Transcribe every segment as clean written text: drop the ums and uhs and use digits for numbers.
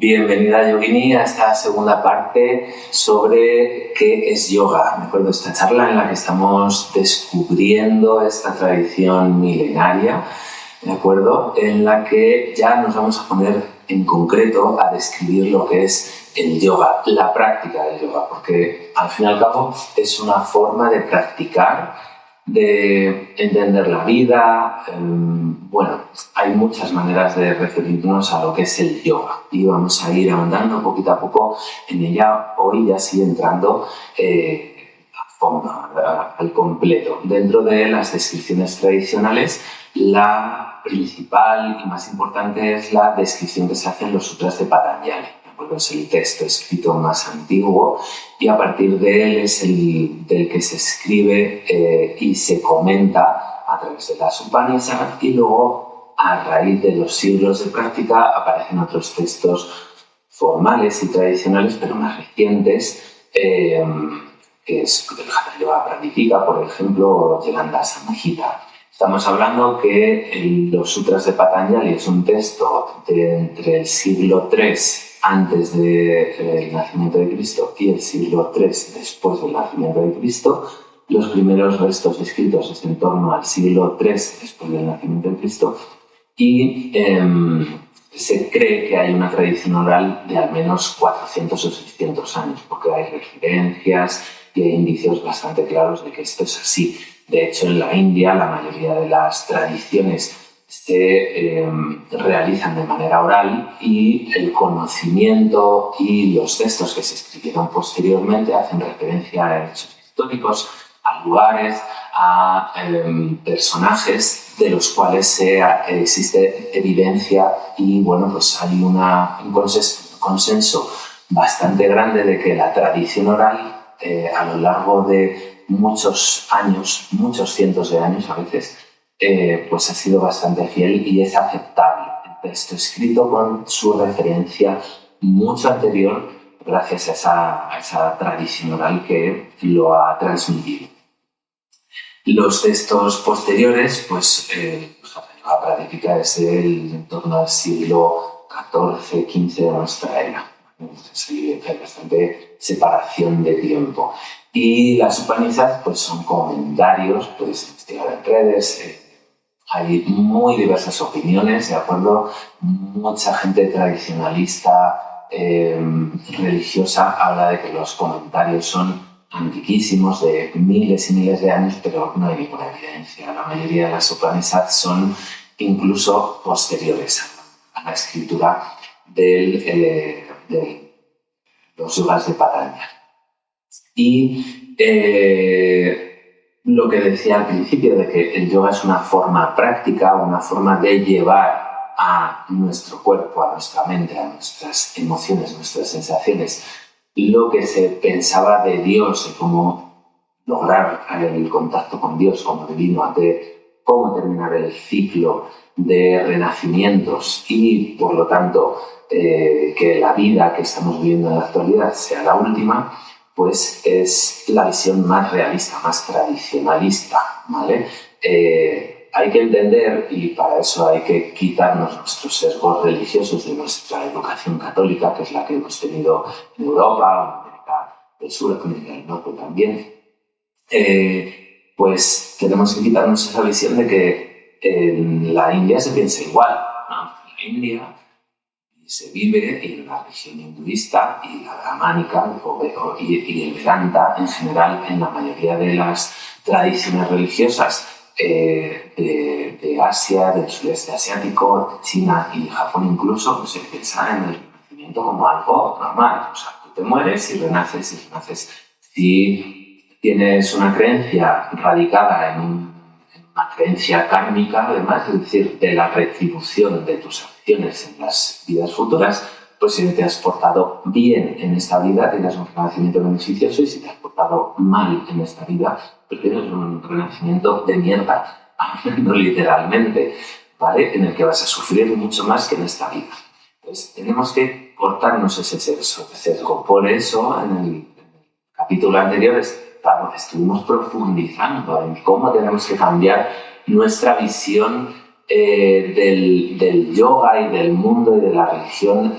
Bienvenida, Yogini, a esta segunda parte sobre qué es yoga. Me acuerdo de esta charla en la que estamos descubriendo esta tradición milenaria, ¿de acuerdo? En la que ya nos vamos a poner en concreto a describir lo que es el yoga, la práctica del yoga, porque al fin y al cabo es una forma de practicar, de entender la vida. Bueno, hay muchas maneras de referirnos a lo que es el yoga y vamos a ir ahondando poquito a poco en ella. Hoy ya sigue entrando a fondo, al completo. Dentro de las descripciones tradicionales, la principal y más importante es la descripción que se hace en los sutras de Patanjali. Es el texto escrito más antiguo y a partir de él es el del que se escribe y se comenta a través de las Upanishads, y luego a raíz de los siglos de práctica aparecen otros textos formales y tradicionales pero más recientes, que es el Hatha Yoga Pradipika, por ejemplo, o Yelanda Samhita. Estamos hablando que los sutras de Patanjali es un texto de entre el siglo III antes del nacimiento de Cristo y el siglo III después del nacimiento de Cristo. Los primeros restos escritos es en torno al siglo III después del nacimiento de Cristo y se cree que hay una tradición oral de al menos 400 o 600 años, porque hay referencias y hay indicios bastante claros de que esto es así. De hecho, en la India la mayoría de las tradiciones se realizan de manera oral y el conocimiento y los textos que se escribieron posteriormente hacen referencia a hechos históricos, a lugares, a personajes de los cuales existe evidencia y bueno, pues hay un consenso bastante grande de que la tradición oral a lo largo de muchos años, muchos cientos de años a veces, pues ha sido bastante fiel y es aceptable. El texto escrito con su referencia mucho anterior gracias a esa tradición oral que lo ha transmitido. Los textos posteriores, pues la Pradipika es en torno al siglo XIV-XV de nuestra era. Entonces hay bastante separación de tiempo. Y las Upanishads pues, son comentarios, puedes investigar en redes, hay muy diversas opiniones, ¿de acuerdo? Mucha gente tradicionalista, religiosa, habla de que los comentarios son antiquísimos, de miles y miles de años, pero no hay ninguna evidencia. La mayoría de las Upanishads son incluso posteriores a la escritura de los yogas de Patanjali. Y lo que decía al principio de que el yoga es una forma práctica, una forma de llevar a nuestro cuerpo, a nuestra mente, a nuestras emociones, nuestras sensaciones, lo que se pensaba de Dios, de cómo lograr el contacto con Dios como divino, de cómo terminar el ciclo de renacimientos y, por lo tanto, que la vida que estamos viviendo en la actualidad sea la última, pues es la visión más realista, más tradicionalista, ¿vale? Hay que entender, y para eso hay que quitarnos nuestros sesgos religiosos de nuestra educación católica, que es la que hemos tenido en Europa, en América del Sur, en América del Norte también, pues tenemos que quitarnos esa visión de que en la India se piensa igual, ¿no? En la India se vive, y en la religión hinduista y la brahmánica y el Vedanta en general, en la mayoría de las tradiciones religiosas de Asia, del sudeste asiático, China y Japón incluso, se piensa en el renacimiento como algo normal. O sea, tú te mueres y renaces y renaces. Si tienes una creencia radicada en una creencia kármica, además, es decir, de la retribución de tus acciones en las vidas futuras, pues si te has portado bien en esta vida, tienes un renacimiento beneficioso, y si te has portado mal en esta vida, pues tienes un renacimiento de mierda, hablando literalmente, ¿vale? En el que vas a sufrir mucho más que en esta vida. Entonces, tenemos que cortarnos ese sesgo. Por eso, en el capítulo anterior estuvimos profundizando en cómo tenemos que cambiar nuestra visión del yoga y del mundo y de la religión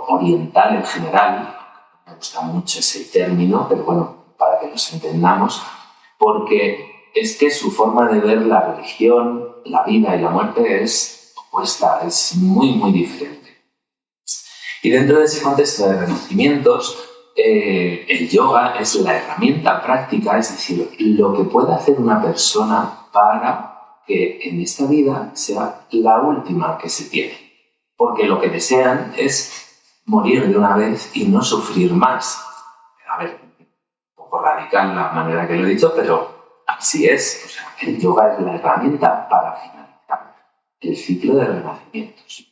oriental en general. Me gusta mucho ese término, pero bueno, para que nos entendamos, porque es que su forma de ver la religión, la vida y la muerte es opuesta, es muy, muy diferente. Y dentro de ese contexto de renacimientos, el yoga es la herramienta práctica, es decir, lo que puede hacer una persona para que en esta vida sea la última que se tiene. Porque lo que desean es morir de una vez y no sufrir más. A ver, un poco radical la manera que lo he dicho, pero así es. O sea, el yoga es la herramienta para finalizar el ciclo de renacimientos.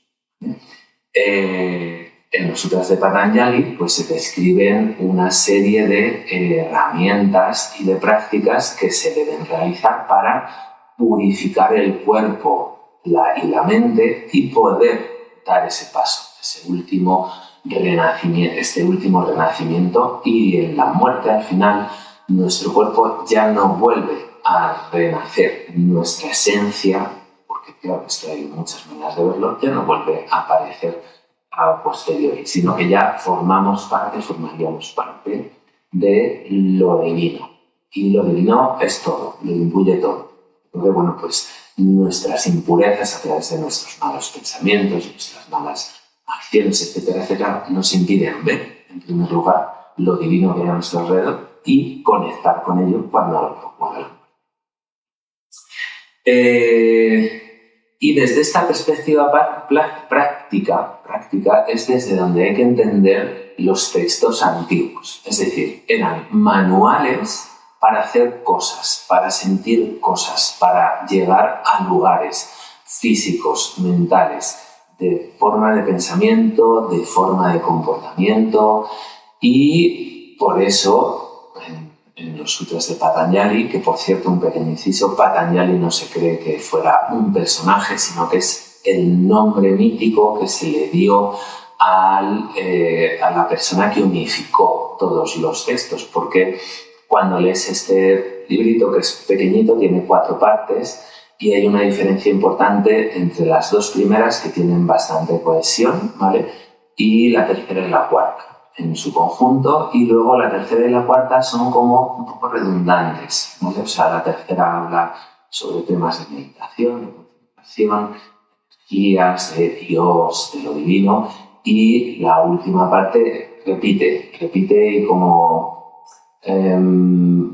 En los sutras de Patanjali pues, se describen una serie de herramientas y de prácticas que se deben realizar para purificar el cuerpo y la mente y poder dar ese paso, ese último renacimiento, y en la muerte al final nuestro cuerpo ya no vuelve a renacer, nuestra esencia, porque claro, esto hay muchas maneras de verlo, ya no vuelve a aparecer a posteriori, sino que ya formaríamos parte de lo divino. Y lo divino es todo, lo imbuye todo. Entonces, bueno, pues nuestras impurezas a través de nuestros malos pensamientos, nuestras malas acciones, etcétera, etcétera, nos impiden ver, en primer lugar, lo divino que hay a nuestro alrededor y conectar con ello cuando ocurre. Y desde esta perspectiva práctica es desde donde hay que entender los textos antiguos. Es decir, eran manuales para hacer cosas, para sentir cosas, para llegar a lugares físicos, mentales, de forma de pensamiento, de forma de comportamiento, y por eso en los sutras de Patanjali, que por cierto, un pequeño inciso, Patanjali no se cree que fuera un personaje, sino que es el nombre mítico que se le dio a la persona que unificó todos los textos, porque cuando lees este librito, que es pequeñito, tiene 4 partes, y hay una diferencia importante entre las 2 primeras, que tienen bastante cohesión, ¿vale?, y la tercera y la cuarta en su conjunto, y luego la tercera y la cuarta son como un poco redundantes, ¿vale? O sea, la tercera habla sobre temas de meditación, de concentración, energías, de Dios, de lo divino, y la última parte repite y como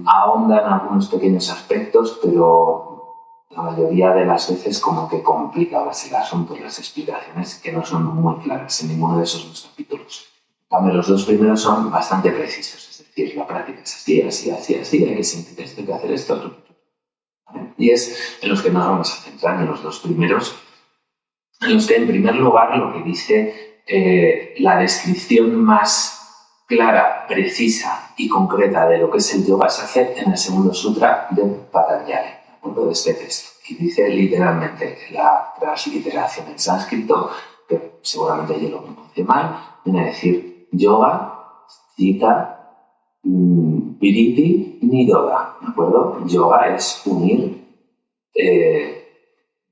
ahonda en algunos pequeños aspectos, pero la mayoría de las veces como que complica más el asunto, las explicaciones que no son muy claras en ninguno de esos 2 capítulos. También los 2 primeros son bastante precisos, es decir, la práctica es así, hay que sentir esto, hay que hacer esto. ¿Vale? Y es en los que nos vamos a centrar, en los 2 primeros, en los que en primer lugar lo que dice la descripción más clara, precisa y concreta de lo que es el yoga se hace en el segundo sutra de Patanjali, ¿de acuerdo?, de este texto. Y dice literalmente, la transliteración en sánscrito, que seguramente yo lo pronuncie mal, viene a decir yoga, chitta, vritti, nirodha, ¿de acuerdo? Yoga es unir,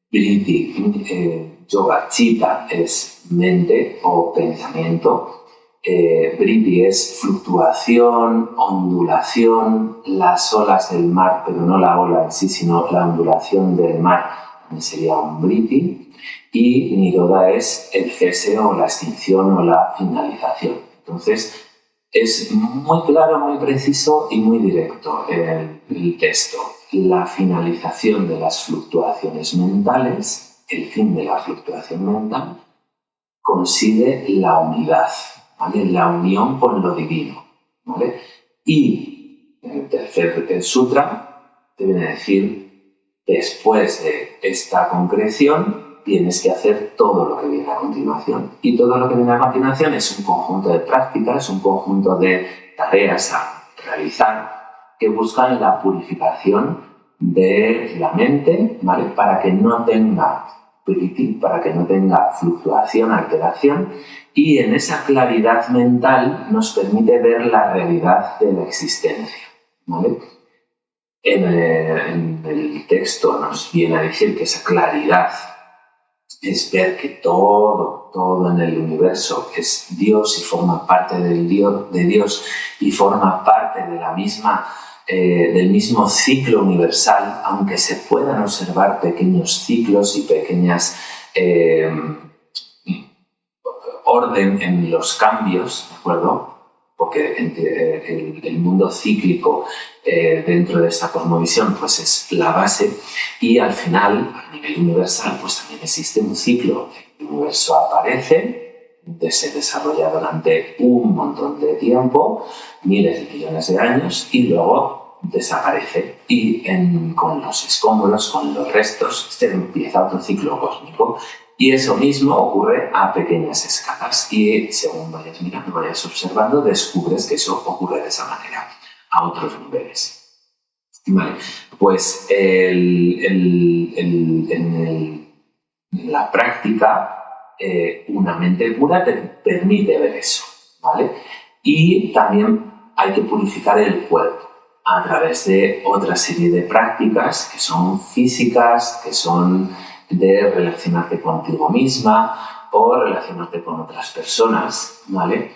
vritti, yoga, chitta es mente o pensamiento, vritti es fluctuación, ondulación, las olas del mar, pero no la ola en sí, sino la ondulación del mar, también sería un vritti, y nirodha es el cese o la extinción o la finalización. Entonces, es muy claro, muy preciso y muy directo el texto. La finalización de las fluctuaciones mentales, el fin de la fluctuación mental, consigue la unidad, ¿vale?, la unión con lo divino, ¿vale? Y en el tercer sutra te viene a decir, después de esta concreción tienes que hacer todo lo que viene a continuación. Y todo lo que viene a continuación es un conjunto de prácticas, un conjunto de tareas a realizar que buscan la purificación de la mente, ¿vale?, para que no tenga para que no tenga fluctuación, alteración, y en esa claridad mental nos permite ver la realidad de la existencia, ¿vale? en el texto nos viene a decir que esa claridad es ver que todo en el universo es Dios y forma parte de Dios y forma parte de la misma, del mismo ciclo universal, aunque se puedan observar pequeños ciclos y pequeñas orden en los cambios, ¿de acuerdo? Porque el mundo cíclico dentro de esta cosmovisión pues es la base, y al final, a nivel universal, pues también existe un ciclo. El universo aparece, se desarrolla durante un montón de tiempo, miles de millones de años, y luego desaparece. Y con los escombros, con los restos, se empieza otro ciclo cósmico. Y eso mismo ocurre a pequeñas escalas, y según vayas mirando, vayas observando, descubres que eso ocurre de esa manera, a otros niveles. Vale, pues en la práctica, una mente pura te permite ver eso, ¿vale? Y también hay que purificar el cuerpo a través de otra serie de prácticas que son físicas, que son de relacionarte contigo misma o relacionarte con otras personas, ¿vale?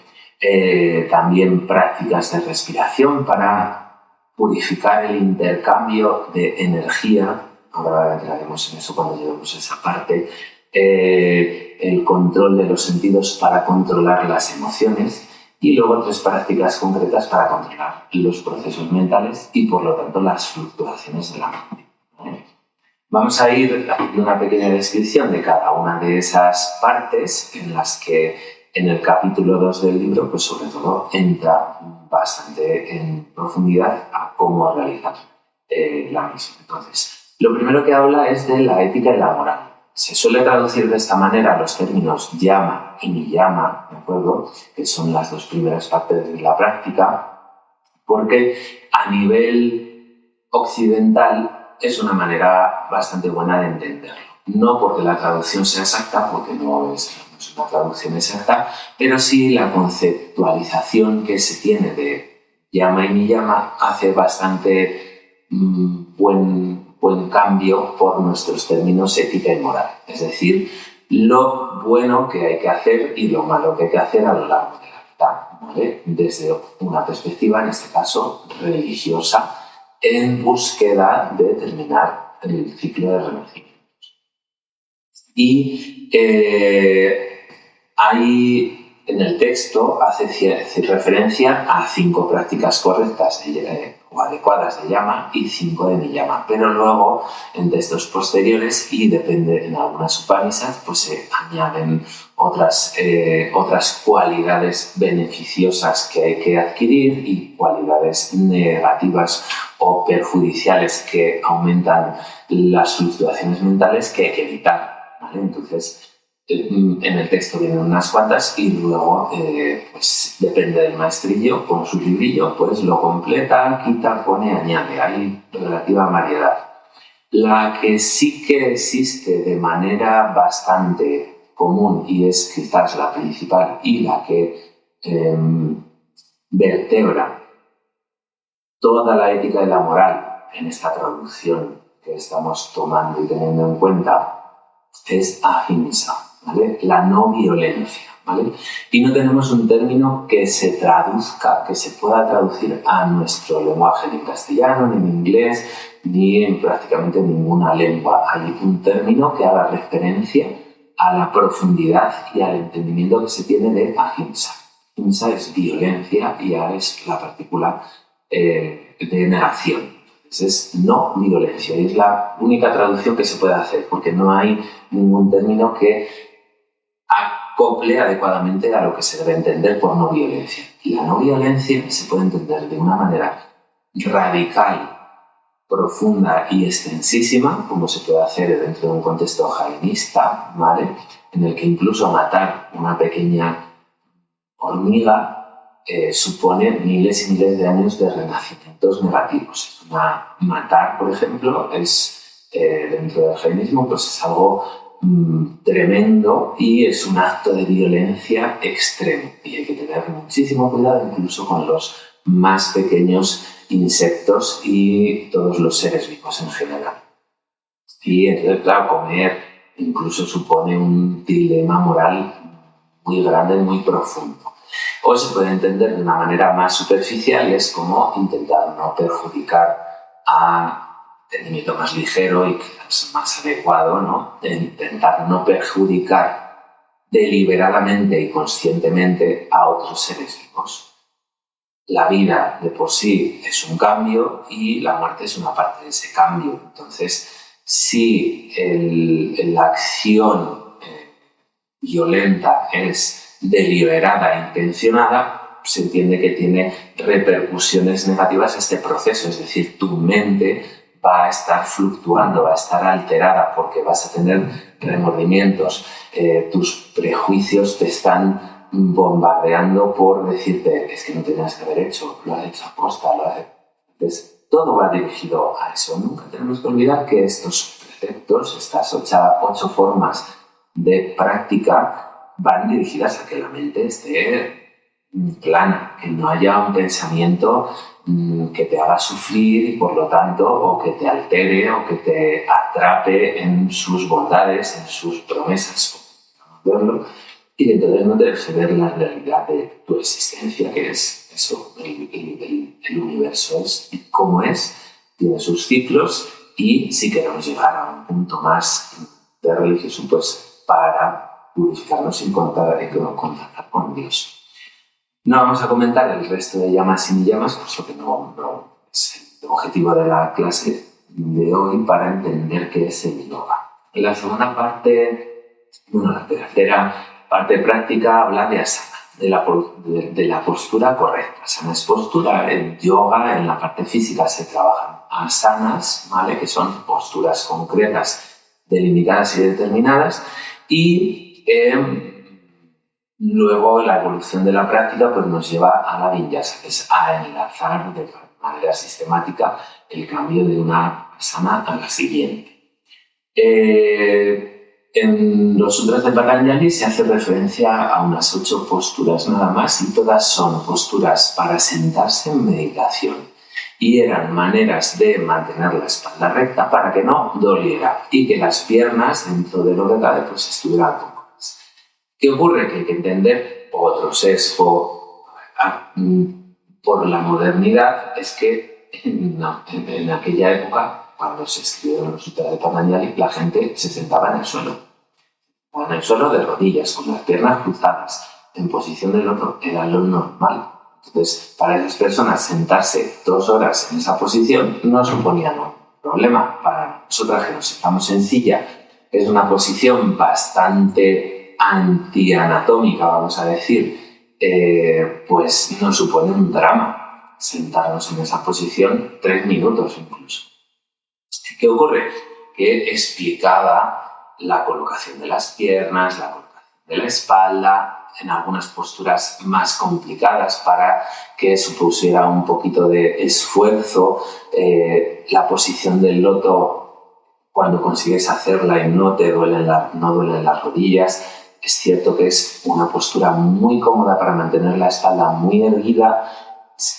También prácticas de respiración para purificar el intercambio de energía. Ahora entraremos en eso cuando lleguemos a esa parte. El control de los sentidos para controlar las emociones, y luego 3 prácticas concretas para controlar los procesos mentales y por lo tanto las fluctuaciones de la mente, ¿vale? Vamos a ir haciendo una pequeña descripción de cada una de esas partes, en las que en el capítulo 2 del libro, pues sobre todo entra bastante en profundidad a cómo realizar la misma. Entonces, lo primero que habla es de la ética y la moral. Se suele traducir de esta manera los términos yama y niyama, ¿de acuerdo?, que son las 2 primeras partes de la práctica, porque a nivel occidental es una manera bastante buena de entenderlo. No porque la traducción sea exacta, porque no es una traducción exacta, pero sí la conceptualización que se tiene de yama y niyama hace bastante buen cambio por nuestros términos ética y moral. Es decir, lo bueno que hay que hacer y lo malo que hay que hacer a lo largo de la vida, ¿vale? Desde una perspectiva, en este caso, religiosa, en búsqueda de terminar el ciclo de renacimientos. Y hay en el texto hace referencia a 5 prácticas correctas o adecuadas de yama y 5 de niyama, pero luego en textos posteriores, y depende en algunas Upanishads, pues se añaden otras cualidades beneficiosas que hay que adquirir y cualidades negativas o perjudiciales que aumentan las fluctuaciones mentales que hay que evitar, ¿vale? Entonces, en el texto vienen unas cuantas y luego, pues depende del maestrillo, con su librillo, pues lo completa, quita, pone, añade. Hay relativa variedad. La que sí que existe de manera bastante común, y es quizás la principal y la que vertebra toda la ética y la moral en esta traducción que estamos tomando y teniendo en cuenta, es ahimsa, ¿vale? La no violencia, ¿vale? Y no tenemos un término que se traduzca, que se pueda traducir a nuestro lenguaje, ni en castellano, ni en inglés, ni en prácticamente ninguna lengua. Hay un término que haga referencia a la profundidad y al entendimiento que se tiene de ahimsa. Ahimsa es violencia y A es la partícula de negación. Es no violencia, y es la única traducción que se puede hacer, porque no hay ningún término que acople adecuadamente a lo que se debe entender por no violencia. Y la no violencia se puede entender de una manera radical, profunda y extensísima, como se puede hacer dentro de un contexto jainista, ¿vale?, en el que incluso matar una pequeña hormiga supone miles y miles de años de renacimientos negativos. Matar, por ejemplo, es dentro del jainismo, pues es algo tremendo y es un acto de violencia extremo, y hay que tener muchísimo cuidado incluso con los más pequeños insectos y todos los seres vivos en general. Y entonces, claro, comer incluso supone un dilema moral muy grande, muy profundo. O se puede entender de una manera más superficial y es como intentar no perjudicar a entendimiento más ligero y quizás más adecuado, ¿no? De intentar no perjudicar deliberadamente y conscientemente a otros seres vivos. La vida de por sí es un cambio y la muerte es una parte de ese cambio. Entonces, si la acción violenta es deliberada e intencionada, se entiende que tiene repercusiones negativas este proceso, es decir, tu mente va a estar fluctuando, va a estar alterada porque vas a tener remordimientos, tus prejuicios te están bombardeando por decirte es que no tenías que haber hecho, lo has hecho a posta, lo has hecho. Entonces, todo va dirigido a eso. Nunca tenemos que olvidar que estos preceptos, estas 8 formas de práctica van dirigidas a que la mente esté plana, que no haya un pensamiento que te haga sufrir y por lo tanto o que te altere o que te atrape en sus bondades, en sus promesas, verlo, y entonces no te dejes ver la realidad de tu existencia, que es eso, el universo es como es, tiene sus ciclos y si queremos llegar a un punto más de religioso, pues para purificarnos y contactar con Dios. No vamos a comentar el resto de llamas y ni llamas, puesto que no es el objetivo de la clase de hoy para entender qué es el yoga. En la segunda parte, la tercera parte práctica habla de asana, de la postura correcta. Asana es postura, en yoga, en la parte física se trabajan asanas, ¿vale? Que son posturas concretas, delimitadas y determinadas, y luego la evolución de la práctica pues, nos lleva a la vinyasa, que es a enlazar de manera sistemática el cambio de una asana a la siguiente. En los sutras de Patanjali se hace referencia a unas 8 posturas nada más y todas son posturas para sentarse en meditación y eran maneras de mantener la espalda recta para que no doliera y que las piernas dentro de lo que cabe pues estuvieran cómodas. ¿Qué ocurre? Que hay que entender otro sesgo por la modernidad es que en aquella época cuando se escribieron los sutras de Patanjali, la gente se sentaba en el suelo. En el suelo de rodillas, con las piernas cruzadas, en posición del loto, era lo normal. Entonces, para esas personas, sentarse 2 horas en esa posición no suponía un problema. Para nosotras que nos sentamos en silla, es una posición bastante antianatómica, vamos a decir, pues no supone un drama sentarnos en esa posición 3 minutos incluso. ¿Qué ocurre? Que explicaba la colocación de las piernas, la colocación de la espalda, en algunas posturas más complicadas para que supusiera un poquito de esfuerzo, la posición del loto cuando consigues hacerla y no duelen las rodillas. Es cierto que es una postura muy cómoda para mantener la espalda muy erguida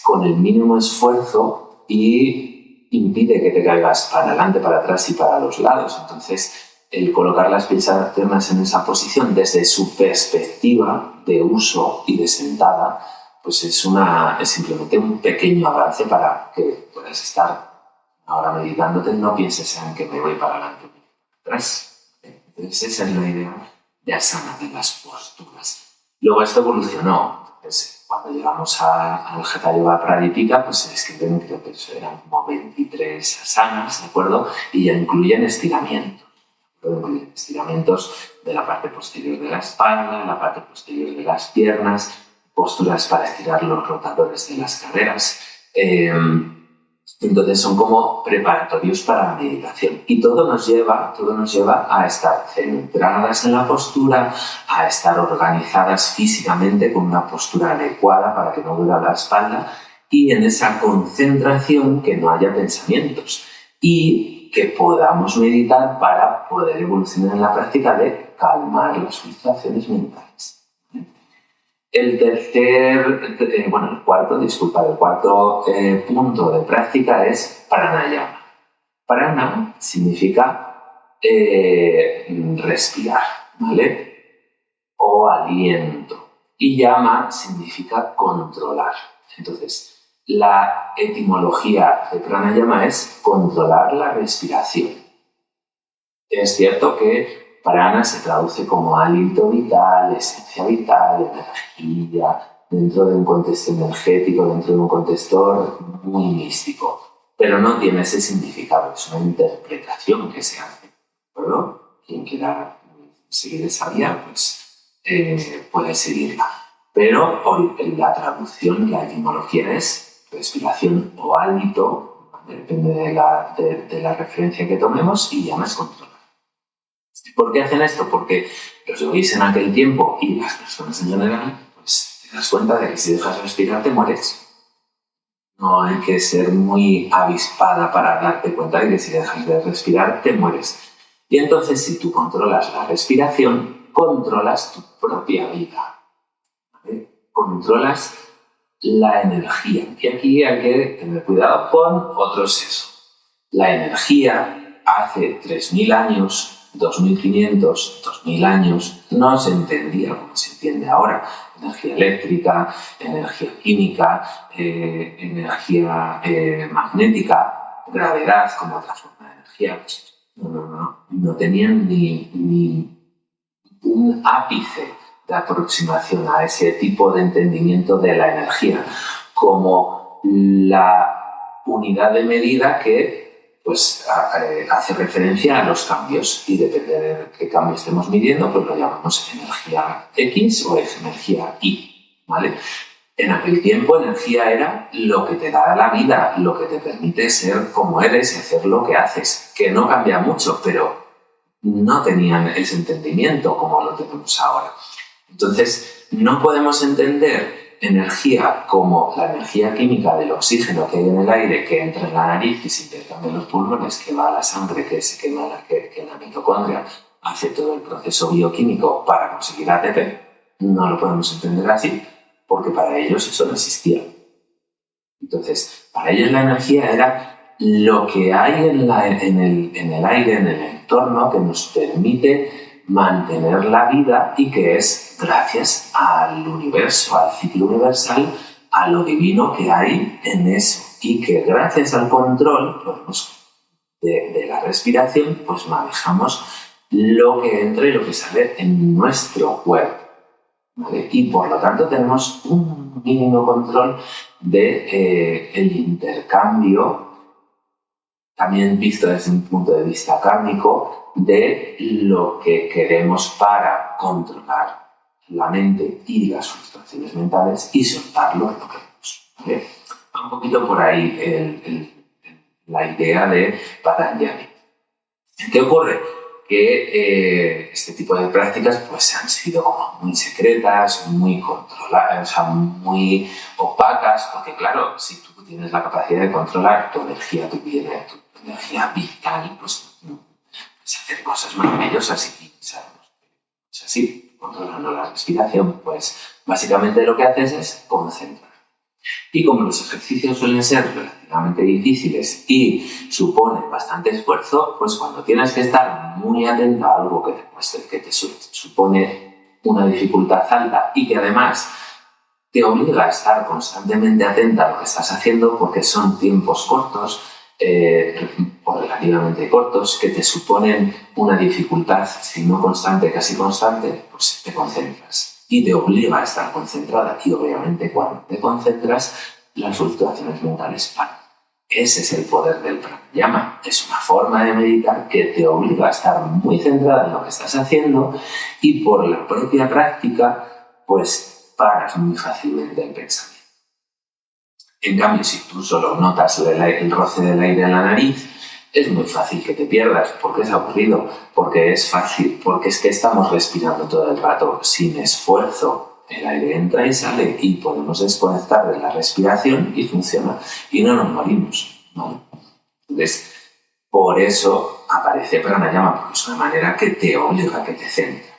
con el mínimo esfuerzo y impide que te caigas para adelante, para atrás y para los lados. Entonces, el colocar las piernas en esa posición desde su perspectiva de uso y de sentada, pues es simplemente un pequeño avance para que puedas estar ahora meditándote y no pienses en que me voy para adelante o para atrás. Entonces, esa es la idea de asana, de las posturas. Luego esto evolucionó. Entonces, cuando llegamos al Hatha Yoga Pradipika, pues se describen, creo que eran como 23 asanas, ¿de acuerdo? Y ya incluyen estiramientos. Incluyen estiramientos de la parte posterior de la espalda, la parte posterior de las piernas, posturas para estirar los rotadores de las caderas. Entonces son como preparatorios para la meditación y todo nos lleva a estar centradas en la postura, a estar organizadas físicamente con una postura adecuada para que no duela la espalda y en esa concentración que no haya pensamientos y que podamos meditar para poder evolucionar en la práctica de calmar las frustraciones mentales. El cuarto punto de práctica es pranayama. Prana significa respirar, ¿vale? O aliento. Y yama significa controlar. Entonces, la etimología de pranayama es controlar la respiración. Es cierto que prana se traduce como hálito vital, esencia vital, energía, dentro de un contexto energético, dentro de un contexto muy místico. Pero no tiene ese significado, es una interpretación que se hace. ¿Verdad? Quien quiera seguir esa vía, pues puede seguirla. Pero hoy la traducción, la etimología es respiración o hálito, ¿vale? Depende de la referencia que tomemos, y llama es controlar. ¿Por qué hacen esto? Porque los yogis en aquel tiempo y las personas en general, pues te das cuenta de que si dejas respirar te mueres. No hay que ser muy avispada para darte cuenta de que si dejas de respirar te mueres. Y entonces, si tú controlas la respiración, controlas tu propia vida, ¿vale? Controlas la energía. Y aquí hay que tener cuidado con otro sesgo. La energía hace 3.000 años, 2.500, 2.000 años, no se entendía como se entiende ahora. Energía eléctrica, energía química, energía magnética, gravedad como otra forma de energía. No tenían ni un ápice de aproximación a ese tipo de entendimiento de la energía como la unidad de medida que pues, hace referencia a los cambios, y depende de qué cambio estemos midiendo, pues lo llamamos energía X o energía Y, ¿vale? En aquel tiempo, energía era lo que te da la vida, lo que te permite ser como eres y hacer lo que haces, que no cambia mucho, pero no tenían ese entendimiento como lo tenemos ahora. Entonces, no podemos entender energía como la energía química del oxígeno que hay en el aire, que entra en la nariz y se intercambia en los pulmones, que va a la sangre, que se quema que la mitocondria hace todo el proceso bioquímico para conseguir ATP. No lo podemos entender así, porque para ellos eso no existía. Entonces, para ellos la energía era lo que hay en el aire, en el entorno, que nos permite mantener la vida, y que es gracias al universo, al ciclo universal, a lo divino que hay en eso. Y que gracias al control de la respiración, pues manejamos lo que entra y lo que sale en nuestro cuerpo, ¿vale? Y por lo tanto tenemos un mínimo control de el intercambio, también visto desde un punto de vista kármico, de lo que queremos para controlar la mente y las frustraciones mentales y soltarlo lo que queremos, ¿vale? Va un poquito por ahí la idea de Patanjali. ¿Qué ocurre? Que este tipo de prácticas pues han sido como muy secretas, muy controladas, o sea, muy opacas, porque claro, si tú tienes la capacidad de controlar tu energía, tu energía vital, pues puedes hacer cosas maravillosas, y sabemos que es así. Controlando la respiración, pues básicamente lo que haces es concentrar. Y como los ejercicios suelen ser relativamente difíciles y suponen bastante esfuerzo, pues cuando tienes que estar muy atenta a algo que te supone una dificultad alta, y que además te obliga a estar constantemente atenta a lo que estás haciendo, porque son tiempos cortos o relativamente cortos, que te suponen una dificultad, si no constante, casi constante, pues te concentras. Y te obliga a estar concentrada, y obviamente cuando te concentras, las fluctuaciones mentales paran. Ese es el poder del pranayama. Es una forma de meditar que te obliga a estar muy centrada en lo que estás haciendo, y por la propia práctica, pues paras muy fácilmente el pensamiento. En cambio, si tú solo notas el roce del aire en la nariz, es muy fácil que te pierdas, porque es aburrido, porque es fácil, porque es que estamos respirando todo el rato sin esfuerzo. El aire entra y sale, y podemos desconectar de la respiración y funciona, y no nos morimos, ¿no? Entonces, por eso aparece pranayama, porque es una manera que te obliga a que te centres.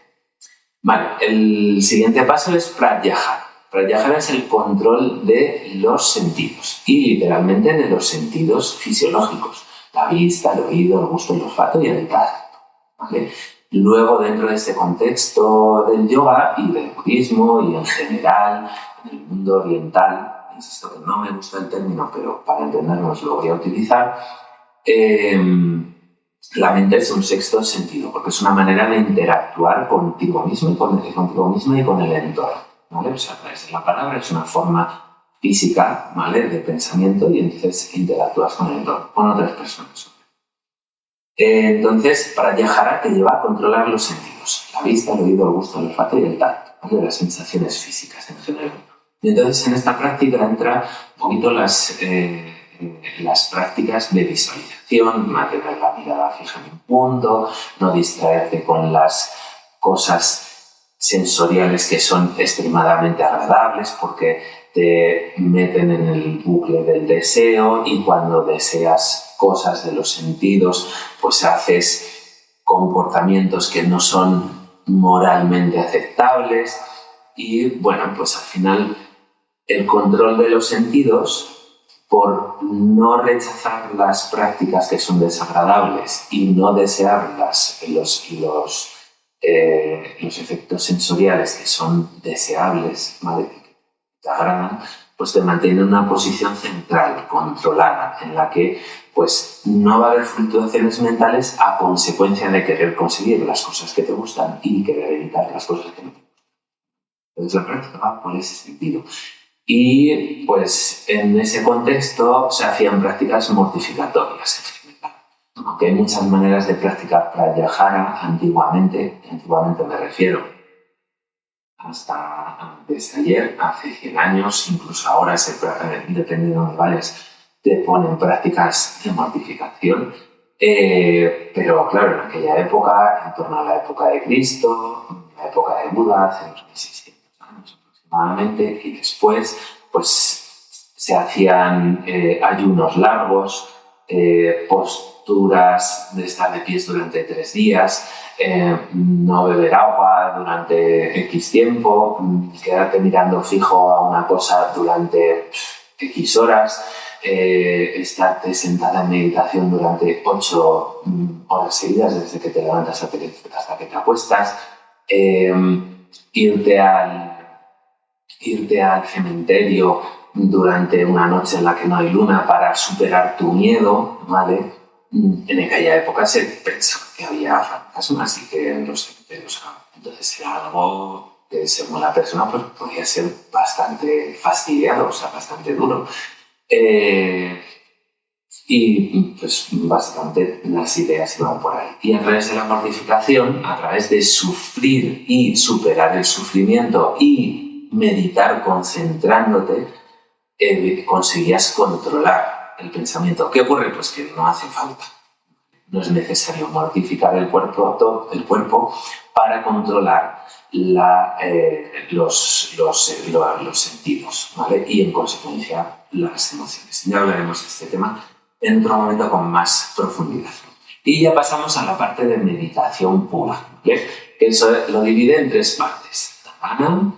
Vale, el siguiente paso es pratyahara. Pratyahara es el control de los sentidos y literalmente de los sentidos fisiológicos. La vista, el oído, el gusto, el olfato y el tacto. ¿Vale? Luego, dentro de este contexto del yoga y del budismo y en general en el mundo oriental, insisto que no me gusta el término, pero para entendernos lo voy a utilizar, la mente es un sexto sentido, porque es una manera de interactuar contigo mismo y con el entorno, ¿vale? O sea, a través de la palabra es una forma física, ¿vale?, de pensamiento y entonces interactúas con el entorno, con otras personas. Entonces, pratyahara te lleva a controlar los sentidos, la vista, el oído, el gusto, el olfato y el tacto, ¿vale?, las sensaciones físicas en general. Y entonces en esta práctica entra un poquito las prácticas de visualización, mantener la mirada fija en un punto, no distraerte con las cosas sensoriales que son extremadamente agradables porque te meten en el bucle del deseo y cuando deseas cosas de los sentidos, pues haces comportamientos que no son moralmente aceptables y bueno, pues al final el control de los sentidos, por no rechazar las prácticas que son desagradables y no desear los efectos sensoriales que son deseables, ¿vale?, que te agradan, pues te mantiene en una posición central, controlada, en la que pues no va a haber fluctuaciones mentales a consecuencia de querer conseguir las cosas que te gustan y querer evitar las cosas que no te gustan. Entonces la práctica va por ese sentido. Y pues en ese contexto se hacían prácticas mortificatorias en general. Aunque hay muchas maneras de practicar pratyahara antiguamente me refiero hasta antes de ayer, hace 100 años, incluso ahora, depende de dónde vayas, te ponen prácticas de mortificación. Pero claro, en aquella época, en torno a la época de Cristo, la época de Buda, hace unos 1600 años aproximadamente, y después pues se hacían ayunos largos, posturas de estar de pies durante 3 días, no beber agua durante X tiempo, quedarte mirando fijo a una cosa durante X horas, estarte sentada en meditación durante 8 horas seguidas, desde que te levantas hasta que te acuestas, irte al cementerio durante una noche en la que no hay luna para superar tu miedo, ¿vale? En aquella época se pensaba que había fantasmas y que en los cementerios, entonces era algo que según la persona pues, podía ser bastante fastidiado, o sea, bastante duro. Y pues básicamente las ideas iban por ahí. Y a través de la mortificación, a través de sufrir y superar el sufrimiento y meditar concentrándote, conseguías controlar el pensamiento. ¿Qué ocurre? Pues que no hace falta. No es necesario mortificar el cuerpo para controlar los sentidos, ¿vale? Y en consecuencia las emociones. Ya hablaremos de este tema en otro momento con más profundidad. Y ya pasamos a la parte de meditación pura, ¿vale? Eso lo divide en 3 partes. Dhamana,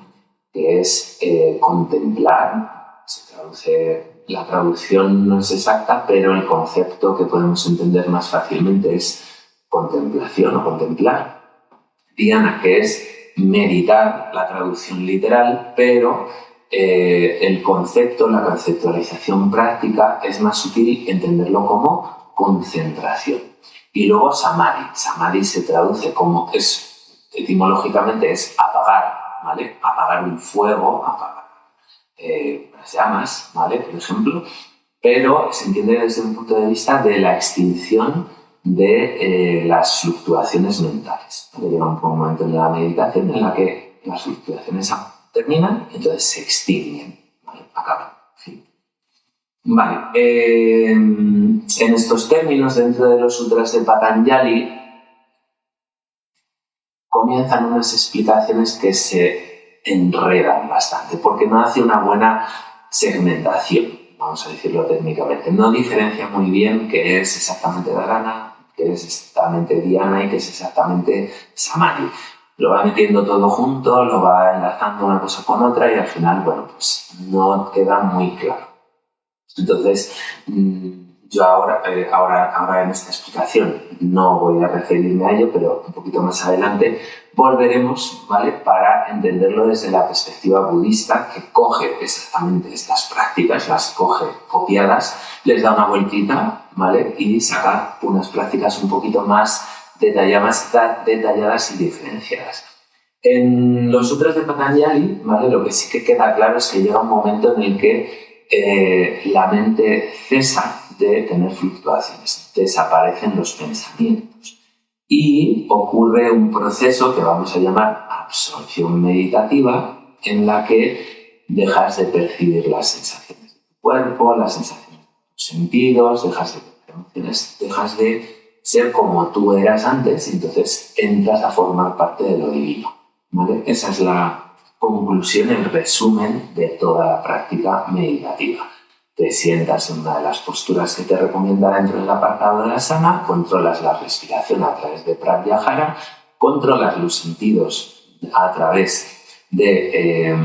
que es contemplar, se traduce, la traducción no es exacta, pero el concepto que podemos entender más fácilmente es contemplación o contemplar. Dhyana, que es meditar, la traducción literal, pero el concepto, la conceptualización práctica es más sutil entenderlo como concentración. Y luego samadhi. Samadhi se traduce como, etimológicamente es apagar, ¿vale? Apagar un fuego, apagar las llamas, ¿vale? Por ejemplo, pero se entiende desde un punto de vista de la extinción de las fluctuaciones mentales. ¿Vale? Llega un momento en la meditación en la que las fluctuaciones terminan y entonces se extinguen, ¿vale? Acaban. ¿Sí? Vale. En estos términos, dentro de los sutras de Patanjali, comienzan unas explicaciones que se enredan bastante, porque no hace una buena segmentación, vamos a decirlo técnicamente. No diferencia muy bien qué es exactamente dharana, qué es exactamente dhyana y qué es exactamente samadhi. lo va metiendo todo junto, lo va enlazando una cosa con otra y al final, bueno, pues no queda muy claro. Entonces, yo ahora en esta explicación no voy a referirme a ello, pero un poquito más adelante volveremos, ¿vale?, para entenderlo desde la perspectiva budista, que coge exactamente estas prácticas, las coge copiadas, les da una vueltita, ¿vale?, y saca unas prácticas un poquito más detalladas y diferenciadas. En los sutras de Patanjali, ¿vale?, lo que sí que queda claro es que llega un momento en el que la mente cesa de tener fluctuaciones, desaparecen los pensamientos y ocurre un proceso que vamos a llamar absorción meditativa, en la que dejas de percibir las sensaciones de tu cuerpo, las sensaciones de tus sentidos, dejas de tener emociones, dejas de ser como tú eras antes y entonces entras a formar parte de lo divino, ¿vale? Esa es la conclusión, el resumen de toda la práctica meditativa. Te sientas en una de las posturas que te recomienda dentro del apartado de la asana, controlas la respiración a través de pratyahara, controlas los sentidos a través de...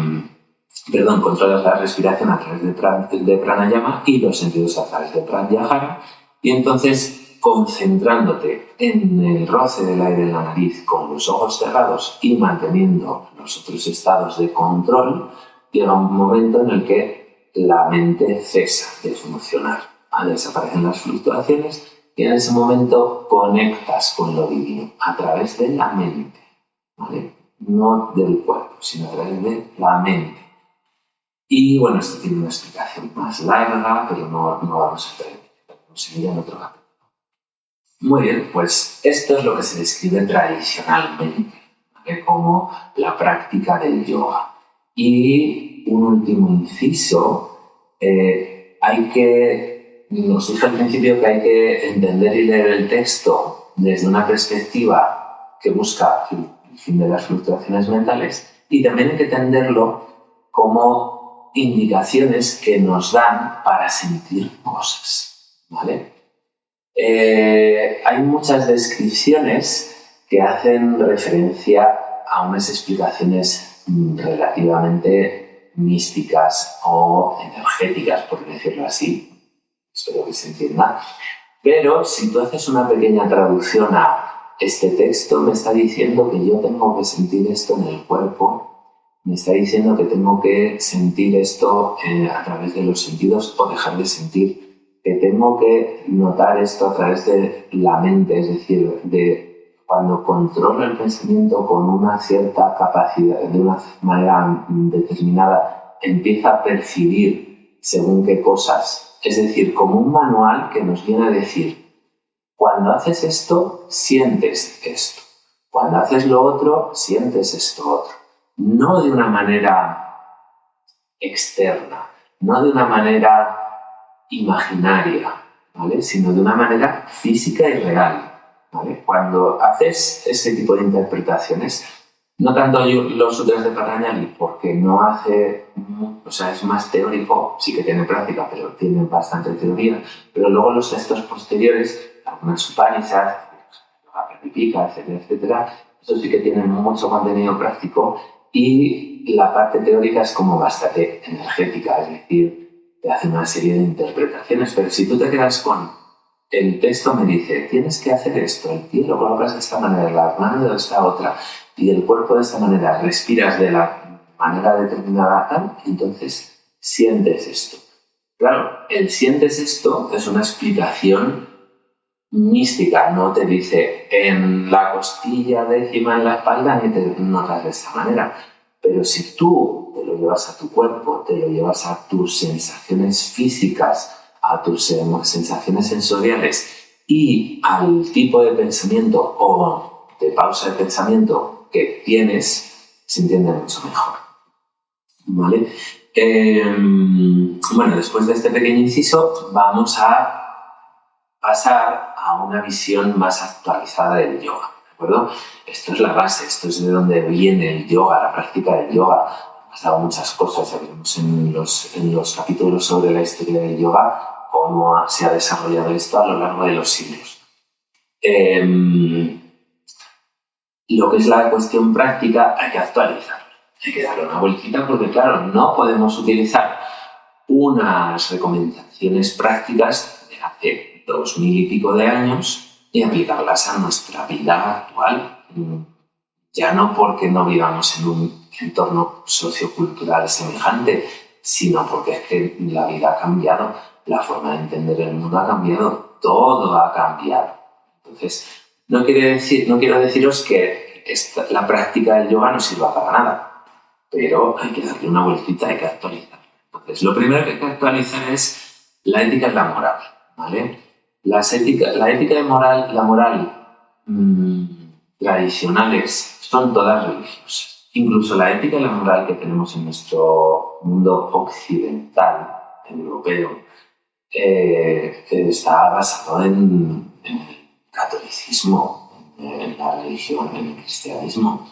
controlas la respiración a través de pranayama y los sentidos a través de pratyahara, y entonces, concentrándote en el roce del aire en la nariz con los ojos cerrados y manteniendo los otros estados de control, llega un momento en el que la mente cesa de funcionar, ¿vale? Desaparecen las fluctuaciones y en ese momento conectas con lo divino a través de la mente, ¿vale? No del cuerpo, sino a través de la mente. Y bueno, esto tiene una explicación más larga, pero no vamos a seguir en otro capítulo. Muy bien, pues esto es lo que se describe tradicionalmente, ¿vale?, como la práctica del yoga. Y un último inciso, nos dije al principio que hay que entender y leer el texto desde una perspectiva que busca el fin de las fluctuaciones mentales, y también hay que entenderlo como indicaciones que nos dan para sentir cosas, ¿vale? Hay muchas descripciones que hacen referencia a unas explicaciones relativamente místicas o energéticas, por decirlo así. Espero que se entienda. Pero si tú haces una pequeña traducción a este texto, me está diciendo que yo tengo que sentir esto en el cuerpo, me está diciendo que tengo que sentir esto a través de los sentidos o dejar de sentir, que tengo que notar esto a través de la mente, es decir, de cuando controlo el pensamiento con una cierta capacidad, de una manera determinada, empieza a percibir según qué cosas. Es decir, como un manual que nos viene a decir, cuando haces esto, sientes esto. Cuando haces lo otro, sientes esto otro. No de una manera externa, no de una manera imaginaria, ¿vale?, sino de una manera física y real, ¿vale? Cuando haces ese tipo de interpretaciones, no tanto los sutras de Patanjali, porque no hace, o sea, es más teórico, sí que tiene práctica, pero tiene bastante teoría, pero luego los textos posteriores, algunas Upanishads, Yoga Pradipika, etcétera, etcétera, eso sí que tienen mucho contenido práctico y la parte teórica es como bastante energética, es decir, te hace una serie de interpretaciones, pero si tú te quedas con el texto me dice, tienes que hacer esto, el pie lo colocas de esta manera, la mano de esta otra y el cuerpo de esta manera, respiras de la manera determinada tal, entonces sientes esto. Claro, el sientes esto es una explicación mística, no te dice en la costilla décima en la espalda ni te notas de esta manera. Pero si tú te lo llevas a tu cuerpo, te lo llevas a tus sensaciones físicas, a tus sensaciones sensoriales y al tipo de pensamiento o de pausa de pensamiento que tienes, se entiende mucho mejor, ¿vale? Bueno, después de este pequeño inciso vamos a pasar a una visión más actualizada del yoga, ¿de acuerdo? Esto es la base, esto es de donde viene el yoga, la práctica del yoga. Han pasado muchas cosas, ya vimos en los capítulos sobre la historia del yoga cómo se ha desarrollado esto a lo largo de los siglos. Lo que es la cuestión práctica hay que actualizar, hay que darle una vueltita porque, claro, no podemos utilizar unas recomendaciones prácticas de hace 2000 y pico de años y aplicarlas a nuestra vida actual. Ya no porque no vivamos en un entorno sociocultural semejante, sino porque es que la vida ha cambiado, la forma de entender el mundo ha cambiado, todo ha cambiado. Entonces, no quiero deciros que la práctica del yoga no sirva para nada, pero hay que darle una vueltita, hay que actualizar. Entonces, lo primero que hay que actualizar es la ética y la moral, ¿vale? La ética y la moral tradicionales son todas religiosas. Incluso la ética y la moral que tenemos en nuestro mundo occidental, europeo, está basado en el catolicismo, en la religión, en el cristianismo.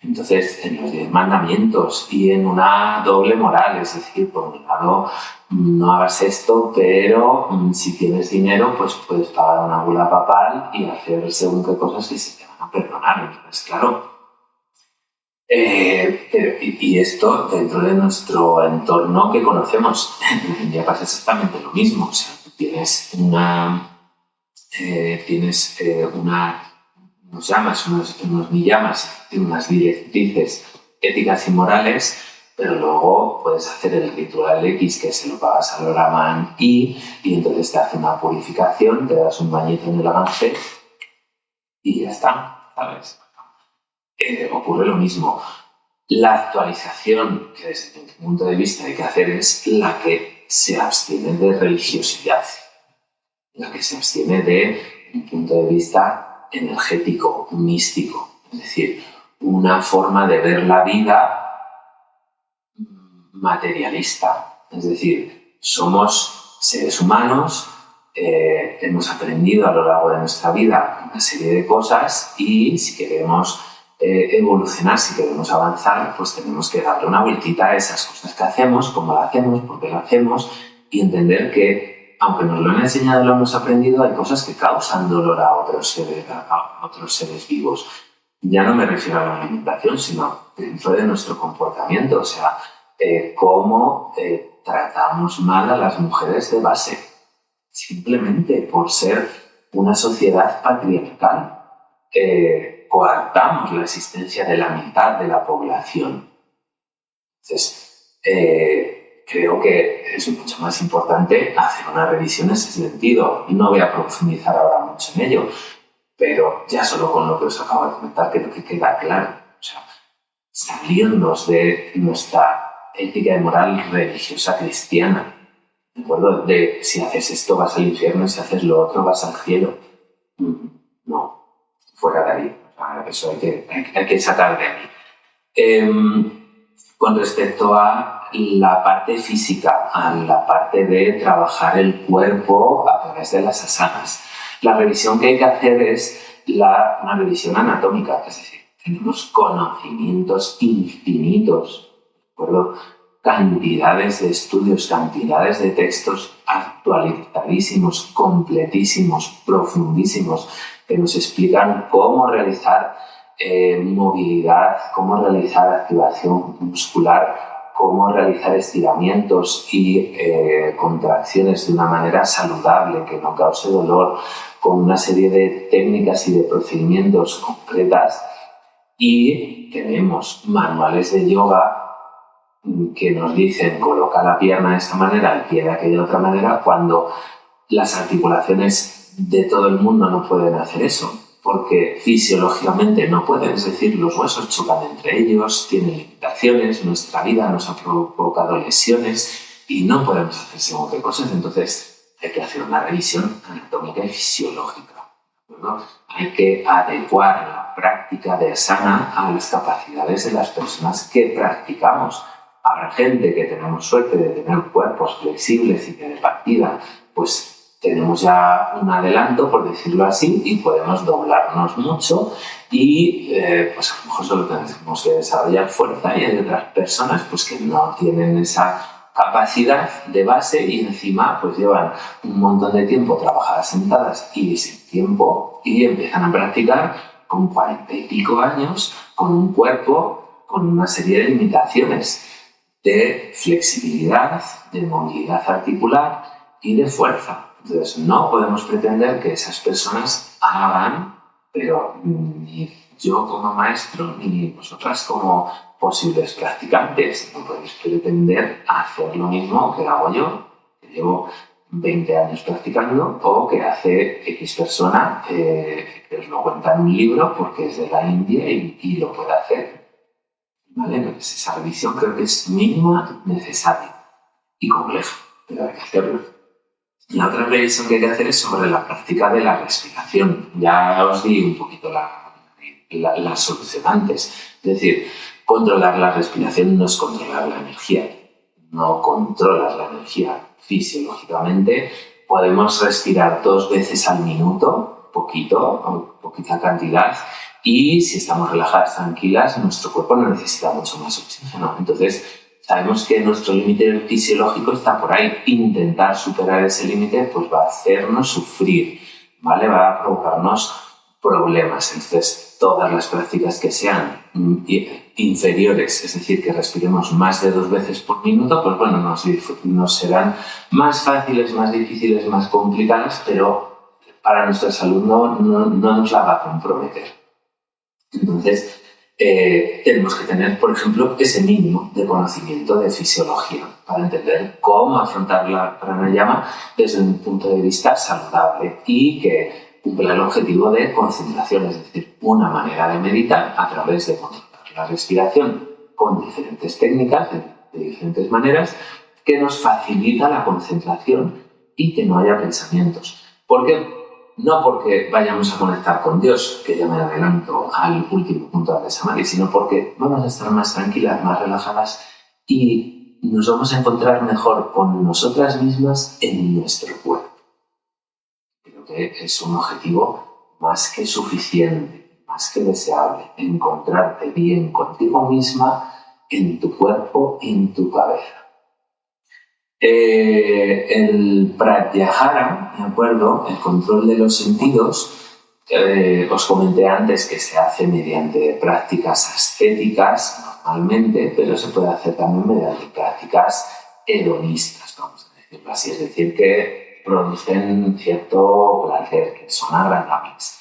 Entonces, en los 10 mandamientos y en una doble moral, es decir, por un lado, no hagas esto, pero si tienes dinero, pues puedes pagar una bula papal y hacer según qué cosas que se te van a perdonar. Entonces, claro, y esto dentro de nuestro entorno que conocemos. En India pasa exactamente lo mismo. O sea, tienes unos llamas, unos niyamas, unas directrices éticas y morales, pero luego puedes hacer el ritual X que se lo pagas al Brahman y entonces te hace una purificación, te das un bañito en el Ganges y ya está, ¿sabes? Ocurre lo mismo. La actualización que desde mi punto de vista hay que hacer es la que se abstiene de religiosidad, la que se abstiene de un punto de vista energético, místico, es decir, una forma de ver la vida materialista. Es decir, somos seres humanos, hemos aprendido a lo largo de nuestra vida una serie de cosas y si queremos evolucionar, si queremos avanzar, pues tenemos que darle una vueltita a esas cosas que hacemos, cómo la hacemos, por qué la hacemos y entender que, aunque nos lo han enseñado, lo hemos aprendido, hay cosas que causan dolor a otros seres vivos. Ya no me refiero a la alimentación, sino dentro de nuestro comportamiento, o sea, cómo tratamos mal a las mujeres de base, simplemente por ser una sociedad patriarcal. Coartamos la existencia de la mitad de la población. Entonces, creo que es mucho más importante hacer una revisión en ese sentido. No voy a profundizar ahora mucho en ello, pero ya solo con lo que os acabo de comentar creo que queda claro. O sea, salirnos de nuestra ética y moral religiosa cristiana, ¿de acuerdo? De si haces esto vas al infierno y si haces lo otro vas al cielo. No, fuera de ahí. Eso hay que sacar de ahí. Con respecto a la parte física, a la parte de trabajar el cuerpo a través de las asanas, la revisión que hay que hacer es una revisión anatómica, es decir, tenemos conocimientos infinitos, ¿de acuerdo? Cantidades de estudios, cantidades de textos actualizadísimos, completísimos, profundísimos, que nos explican cómo realizar movilidad, cómo realizar activación muscular, cómo realizar estiramientos y contracciones de una manera saludable, que no cause dolor, con una serie de técnicas y de procedimientos concretas. Y tenemos manuales de yoga que nos dicen coloca la pierna de esta manera, el pie de aquella otra manera, cuando las articulaciones de todo el mundo no pueden hacer eso, porque fisiológicamente no pueden, es decir, los huesos chocan entre ellos, tienen limitaciones, nuestra vida nos ha provocado lesiones y no podemos hacer según qué cosas, entonces hay que hacer una revisión anatómica y fisiológica, ¿no? Hay que adecuar la práctica de asana a las capacidades de las personas que practicamos. Habrá gente que tenemos suerte de tener cuerpos flexibles y que de partida pues tenemos ya un adelanto, por decirlo así, y podemos doblarnos mucho y pues a lo mejor solo tenemos que desarrollar fuerza y hay otras personas pues que no tienen esa capacidad de base y encima pues llevan un montón de tiempo trabajadas sentadas y sin tiempo y empiezan a practicar con 40 y pico años, con un cuerpo con una serie de limitaciones de flexibilidad, de movilidad articular y de fuerza. Entonces, no podemos pretender que esas personas hagan, pero ni yo como maestro, ni vosotras como posibles practicantes, no podéis pretender hacer lo mismo que hago yo, que llevo 20 años practicando, o que hace X persona que os lo cuenta en un libro porque es de la India y lo puede hacer. ¿Vale? Entonces, esa revisión creo que es mínima, necesaria y compleja, pero hay que hacerlo. La otra revisión que hay que hacer es sobre la práctica de la respiración. Ya os di un poquito las solucionantes. Es decir, controlar la respiración no es controlar la energía. No controlas la energía fisiológicamente. Podemos respirar 2 veces al minuto, poquita cantidad, y si estamos relajadas, tranquilas, nuestro cuerpo no necesita mucho más oxígeno. Entonces, sabemos que nuestro límite fisiológico está por ahí. Intentar superar ese límite pues va a hacernos sufrir, ¿vale? Va a provocarnos problemas. Entonces, todas las prácticas que sean inferiores, es decir, que respiremos más de 2 veces por minuto, pues bueno, nos serán más fáciles, más difíciles, más complicadas, pero para nuestra salud no nos la va a comprometer. Entonces, tenemos que tener, por ejemplo, ese mínimo de conocimiento de fisiología para entender cómo afrontar la pranayama desde un punto de vista saludable y que cumpla el objetivo de concentración, es decir, una manera de meditar a través de controlar la respiración con diferentes técnicas, de diferentes maneras, que nos facilita la concentración y que no haya pensamientos. No porque vayamos a conectar con Dios, que ya me adelanto al último punto de Samadhi, sino porque vamos a estar más tranquilas, más relajadas y nos vamos a encontrar mejor con nosotras mismas en nuestro cuerpo. Creo que es un objetivo más que suficiente, más que deseable, encontrarte bien contigo misma, en tu cuerpo y en tu cabeza. El pratyahara, ¿de acuerdo? El control de los sentidos, os comenté antes que se hace mediante prácticas ascéticas normalmente, pero se puede hacer también mediante prácticas hedonistas, vamos a decirlo así, es decir, que producen cierto placer, que son agradables.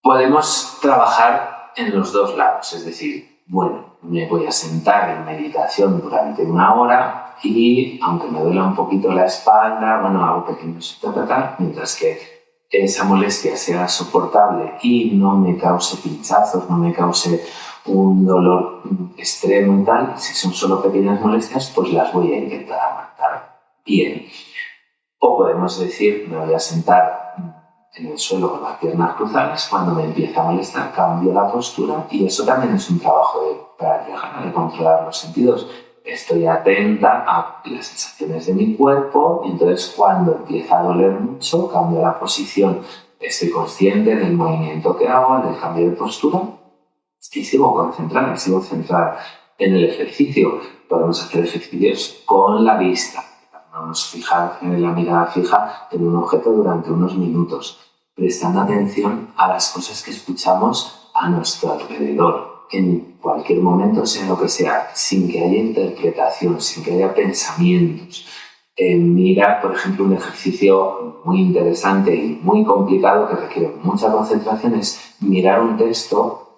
Podemos trabajar en los dos lados, es decir, bueno, me voy a sentar en meditación durante 1 hora y, aunque me duela un poquito la espalda, bueno, hago pequeños ta, mientras que esa molestia sea soportable y no me cause pinchazos, no me cause un dolor extremo y tal, si son solo pequeñas molestias, pues las voy a intentar aguantar bien. O podemos decir, me voy a sentar en el suelo con las piernas cruzadas, cuando me empieza a molestar cambio la postura y eso también es un trabajo de controlar los sentidos. Estoy atenta a las sensaciones de mi cuerpo y entonces cuando empieza a doler mucho cambio la posición. Estoy consciente del movimiento que hago, del cambio de postura y sigo concentrada, sigo centrada en el ejercicio. Podemos hacer ejercicios con la vista. Vamos a fijar la mirada fija en un objeto durante unos minutos, prestando atención a las cosas que escuchamos a nuestro alrededor, en cualquier momento, sea lo que sea, sin que haya interpretación, sin que haya pensamientos. Mira, por ejemplo, un ejercicio muy interesante y muy complicado que requiere mucha concentración es mirar un texto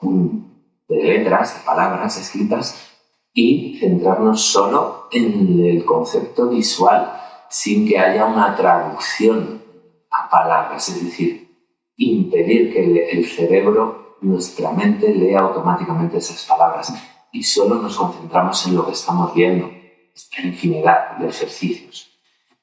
de letras, de palabras escritas, y centrarnos solo en el concepto visual, sin que haya una traducción a palabras, es decir, impedir que el cerebro, nuestra mente, lea automáticamente esas palabras y solo nos concentramos en lo que estamos viendo, en infinidad de ejercicios.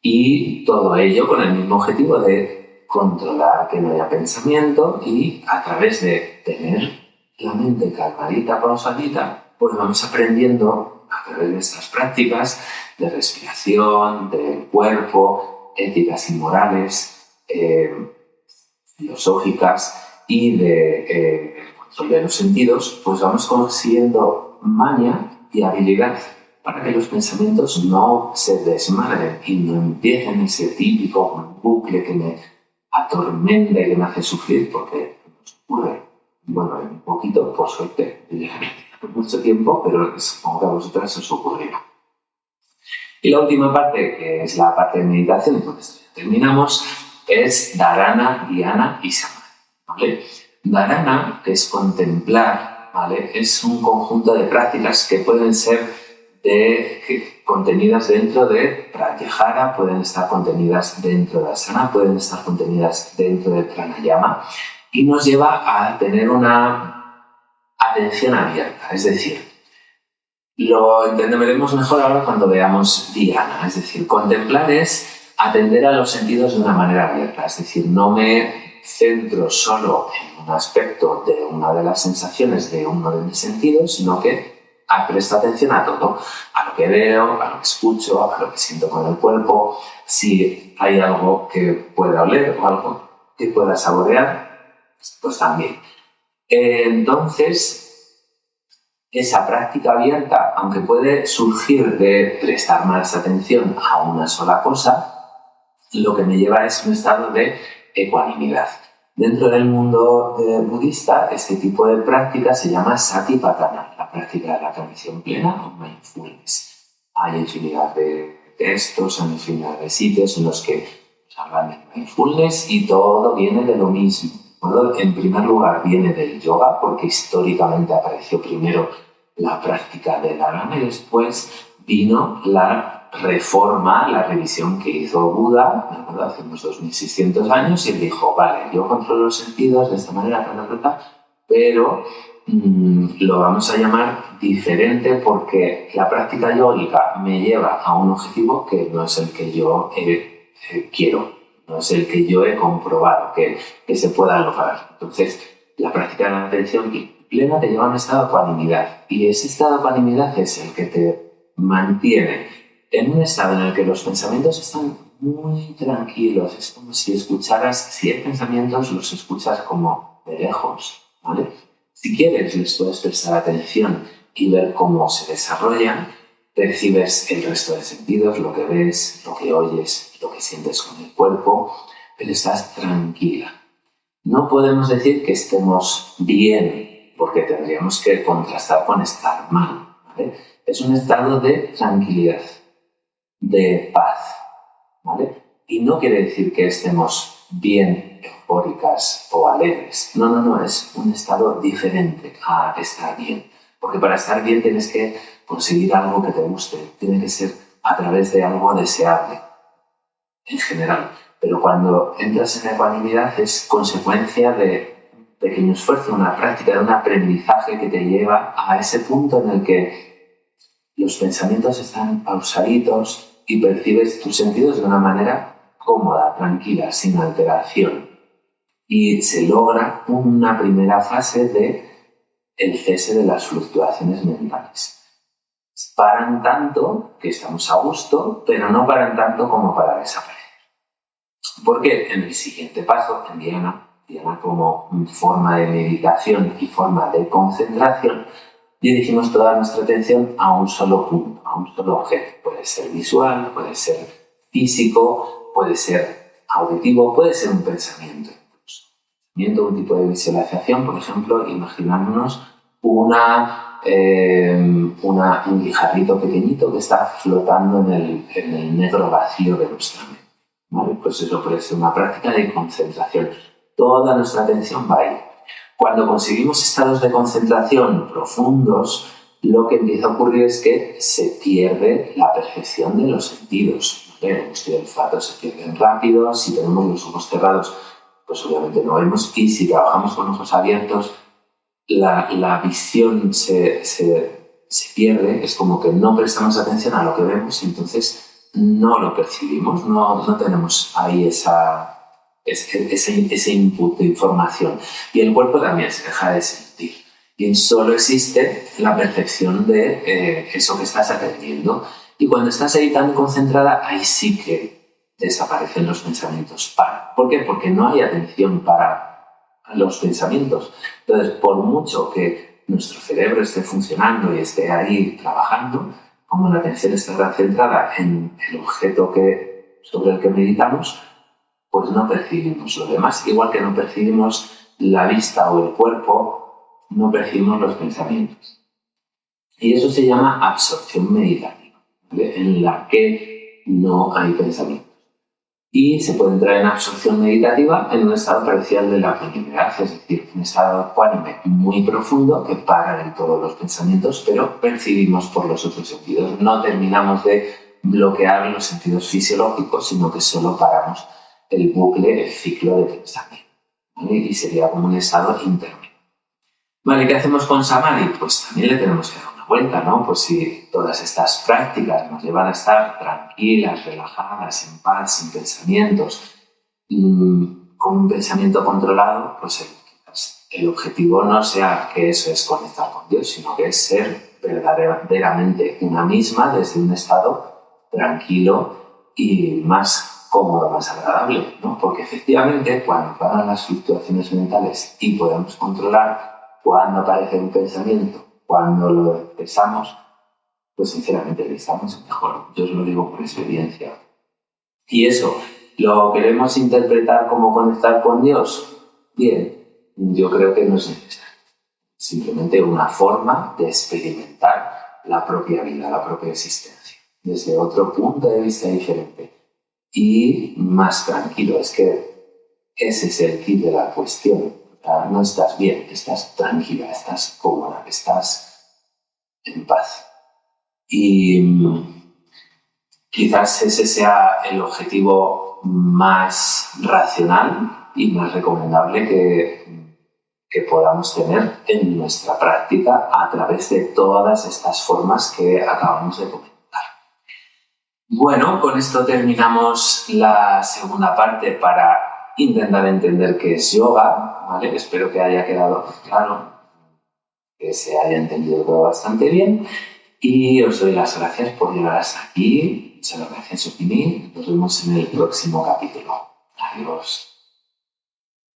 Y todo ello con el mismo objetivo de controlar que no haya pensamiento y a través de tener la mente calmadita, pausadita, pues vamos aprendiendo a través de estas prácticas de respiración, del cuerpo, éticas y morales, filosóficas y de control de los sentidos, pues vamos consiguiendo maña y habilidad para que los pensamientos no se desmadren y no empiecen ese típico bucle que me atormenta y que me hace sufrir, porque nos ocurre bueno, un poquito, por suerte, mucho tiempo, pero supongo que a vosotras os ocurrirá. Y la última parte, que es la parte de meditación, y con esto ya terminamos, es dharana, dhyana y samadhi, ¿vale? Dharana, que es contemplar, ¿vale? Es un conjunto de prácticas que pueden ser contenidas dentro de pratyahara, pueden estar contenidas dentro de asana, pueden estar contenidas dentro de pranayama, y nos lleva a tener una atención abierta, es decir, lo entenderemos mejor ahora cuando veamos dhyana, es decir, contemplar es atender a los sentidos de una manera abierta, es decir, no me centro solo en un aspecto de una de las sensaciones de uno de mis sentidos, sino que presto atención a todo, a lo que veo, a lo que escucho, a lo que siento con el cuerpo, si hay algo que pueda oler o algo que pueda saborear, pues también. Entonces, esa práctica abierta, aunque puede surgir de prestar más atención a una sola cosa, lo que me lleva es un estado de ecuanimidad. Dentro del mundo budista, este tipo de práctica se llama satipatthana, la práctica de la atención plena o mindfulness. Hay infinidad de textos, hay infinidad de sitios en los que hablan de mindfulness y todo viene de lo mismo. Bueno, en primer lugar viene del yoga, porque históricamente apareció primero la práctica de dharana y después vino la reforma, la revisión que hizo Buda, hace unos 2600 años, y él dijo, vale, yo controlo los sentidos de esta manera, pero lo vamos a llamar diferente porque la práctica yógica me lleva a un objetivo que no es el que yo quiero, no es el que yo he comprobado que se pueda lograr. Entonces, la práctica de la atención plena te lleva a un estado de ecuanimidad, y ese estado de ecuanimidad es el que te mantiene en un estado en el que los pensamientos están muy tranquilos. Es como si escucharas, si hay pensamientos, los escuchas como de lejos, ¿vale? Si quieres, les puedes prestar atención y ver cómo se desarrollan. Percibes el resto de sentidos, lo que ves, lo que oyes, lo que sientes con el cuerpo, pero estás tranquila. No podemos decir que estemos bien, porque tendríamos que contrastar con estar mal, ¿vale? Es un estado de tranquilidad, de paz, ¿vale? Y no quiere decir que estemos bien, eufóricas o alegres. No, es un estado diferente a estar bien. Porque para estar bien tienes que conseguir algo que te guste, tiene que ser a través de algo deseable, en general. Pero cuando entras en ecuanimidad es consecuencia de un pequeño esfuerzo, una práctica, de un aprendizaje que te lleva a ese punto en el que los pensamientos están pausaditos y percibes tus sentidos de una manera cómoda, tranquila, sin alteración. Y se logra una primera fase de el cese de las fluctuaciones mentales. Paran tanto que estamos a gusto, pero no paran tanto como para desaparecer. Porque en el siguiente paso, en dhyana como forma de meditación y forma de concentración, dirigimos toda nuestra atención a un solo punto, a un solo objeto. Puede ser visual, puede ser físico, puede ser auditivo, puede ser un pensamiento incluso. Un tipo de visualización, por ejemplo, imaginándonos un guijarrito pequeñito que está flotando en el negro vacío de nuestra mente. ¿Vale? Pues eso puede ser una práctica de concentración. Toda nuestra atención va ahí. Cuando conseguimos estados de concentración profundos, lo que empieza a ocurrir es que se pierde la percepción de los sentidos. ¿Vale? El gusto y el olfato se pierden rápido. Si tenemos los ojos cerrados, pues obviamente no vemos. Y si trabajamos con ojos abiertos, la visión se pierde. Es como que no prestamos atención a lo que vemos y entonces no lo percibimos, no tenemos ahí ese input de información. Y el cuerpo también se deja de sentir. Y solo existe la percepción de eso que estás atendiendo. Y cuando estás ahí tan concentrada, ahí sí que desaparecen los pensamientos. ¿Por qué? Porque no hay atención para los pensamientos. Entonces, por mucho que nuestro cerebro esté funcionando y esté ahí trabajando, como la atención está centrada en el objeto sobre el que meditamos, pues no percibimos lo demás, igual que no percibimos la vista o el cuerpo, no percibimos los pensamientos. Y eso se llama absorción meditativa, ¿vale? En la que no hay pensamientos. Y se puede entrar en absorción meditativa en un estado parecido al de la ecuanimidad, es decir, un estado ecuánime muy profundo que para del todo los pensamientos, pero percibimos por los otros sentidos. No terminamos de bloquear los sentidos fisiológicos, sino que solo paramos el bucle, el ciclo de pensamiento, ¿vale? Y sería como un estado intermedio. Vale, ¿qué hacemos con Samadhi? Pues también le tenemos que dar una vuelta, ¿no? Pues si todas estas prácticas nos llevan a estar tranquilas, relajadas, en paz, sin pensamientos, con un pensamiento controlado, pues el objetivo no sea que eso es conectar con Dios, sino que es ser verdaderamente una misma desde un estado tranquilo y más cómodo, más agradable, ¿no? Porque efectivamente cuando paran las fluctuaciones mentales y podemos controlar cuando aparece un pensamiento, cuando lo expresamos, pues sinceramente estamos mejor. Yo os lo digo por experiencia. Y eso, ¿lo queremos interpretar como conectar con Dios? Bien, yo creo que no es necesario. Simplemente una forma de experimentar la propia vida, la propia existencia, desde otro punto de vista diferente y más tranquilo. Es que ese es el kit de la cuestión. No estás bien, estás tranquila, estás cómoda, estás en paz. Y quizás ese sea el objetivo más racional y más recomendable que podamos tener en nuestra práctica a través de todas estas formas que acabamos de comentar. Bueno, con esto terminamos la segunda parte para intentar entender qué es yoga, ¿vale? Espero que haya quedado claro, que se haya entendido todo bastante bien y os doy las gracias por llegar hasta aquí. Muchas gracias, Opini. Nos vemos en el próximo capítulo. Adiós.